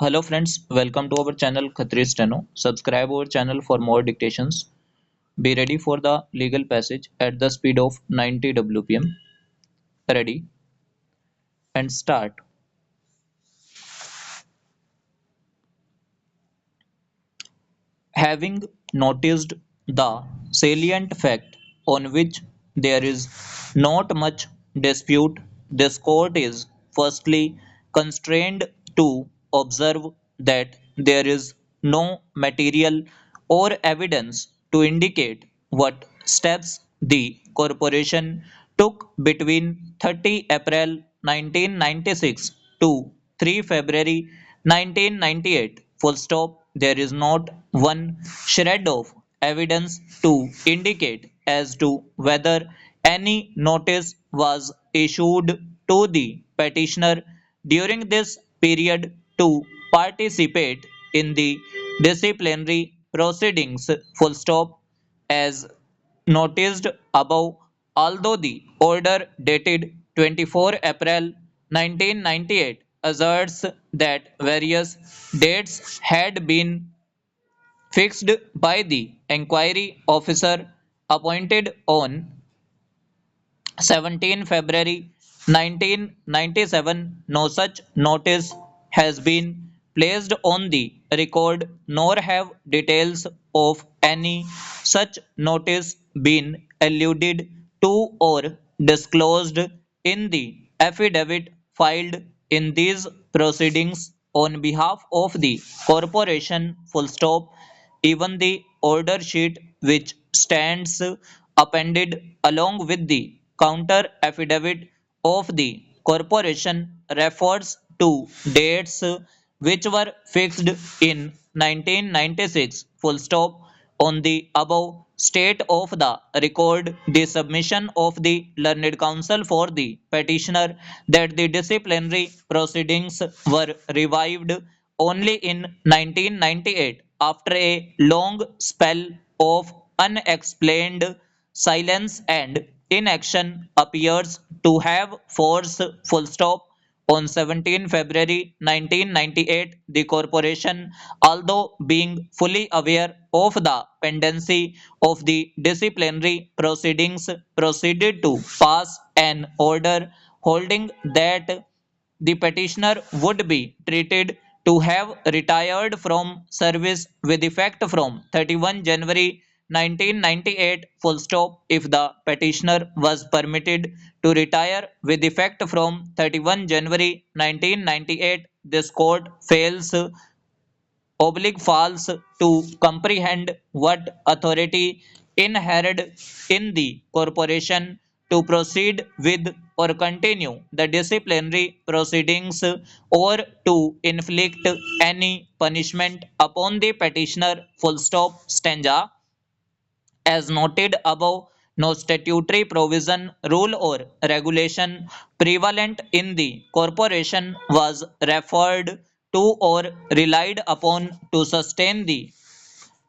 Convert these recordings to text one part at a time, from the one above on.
Hello friends, welcome to our channel Khatri Steno. Subscribe our channel for more dictations. Be ready for the legal passage at the speed of 90 WPM. Ready and start. Having noticed the salient fact on which there is not much dispute, this court is firstly constrained to observe that there is no material or evidence to indicate what steps the corporation took between 30 April 1996 to 3 February 1998. Full stop. There is not one shred of evidence to indicate as to whether any notice was issued to the petitioner during this period to participate in the disciplinary proceedings. Full stop. As noticed above, although the order dated 24 April 1998 asserts that various dates had been fixed by the inquiry officer appointed on 17 February 1997, no such notice has been placed on the record, nor have details of any such notice been alluded to or disclosed in the affidavit filed in these proceedings on behalf of the corporation. Full stop. Even the order sheet which stands appended along with the counter affidavit of the corporation refers to dates which were fixed in 1996. Full stop. On the above state of the record, the submission of the learned counsel for the petitioner that the disciplinary proceedings were revived only in 1998 after a long spell of unexplained silence and inaction appears to have force. Full stop. On 17 February 1998, the corporation, although being fully aware of the pendency of the disciplinary proceedings, proceeded to pass an order holding that the petitioner would be treated to have retired from service with effect from 31 January 1998. Full stop. If the petitioner was permitted to retire with effect from 31 January 1998, this court fails fails to comprehend what authority inherent in the corporation to proceed with or continue the disciplinary proceedings or to inflict any punishment upon the petitioner. Full stop. Stanza. As noted above, no statutory provision, rule, or regulation prevalent in the corporation was referred to or relied upon to sustain the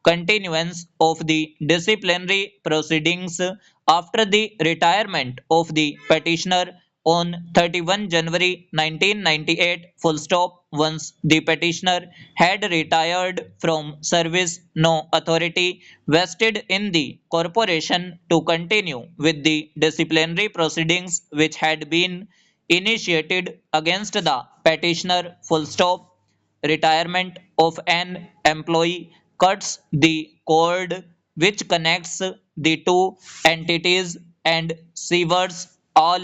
continuance of the disciplinary proceedings after the retirement of the petitioner on 31 January 1998. Full stop. Once the petitioner had retired from service, no authority vested in the corporation to continue with the disciplinary proceedings which had been initiated against the petitioner. Full stop. Retirement of an employee cuts the cord which connects the two entities and severs all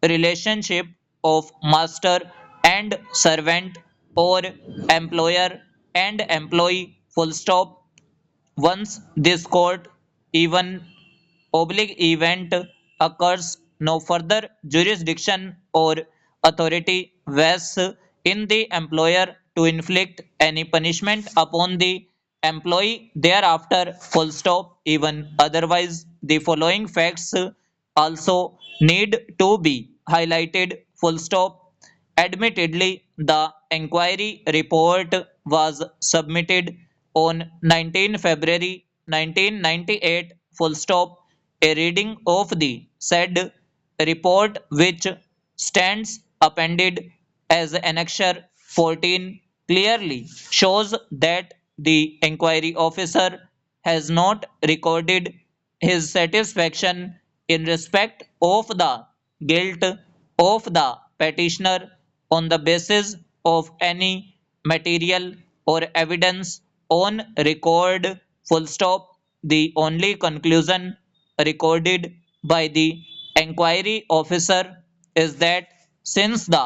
relationship of master and servant or employer and employee. Full stop. Once this court even event occurs, no further jurisdiction or authority vests in the employer to inflict any punishment upon the employee thereafter. Full stop. Even otherwise, the following facts also need to be highlighted. Full stop. Admittedly, the inquiry report was submitted on 19 February 1998. Full stop. A reading of the said report, which stands appended as Annexure 14 clearly shows that the inquiry officer has not recorded his satisfaction in respect of the guilt of the petitioner on the basis of any material or evidence on record, full stop. The only conclusion recorded by the inquiry officer is that since the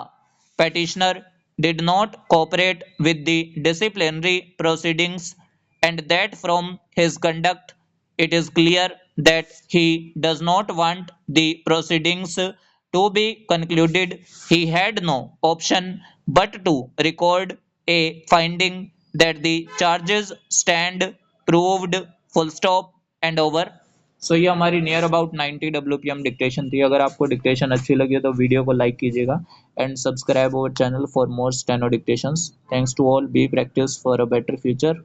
petitioner did not cooperate with the disciplinary proceedings and that from his conduct it is clear that he does not want the proceedings to be concluded, he had no option but to record a finding that the charges stand proved, full stop and over. सो ये हमारी near about 90 WPM dictation थी। अगर आपको dictation अच्छी लगी हो तो video को लाइक कीजिएगा and subscribe our channel for more steno dictations. Thanks to all, be practice for a better future.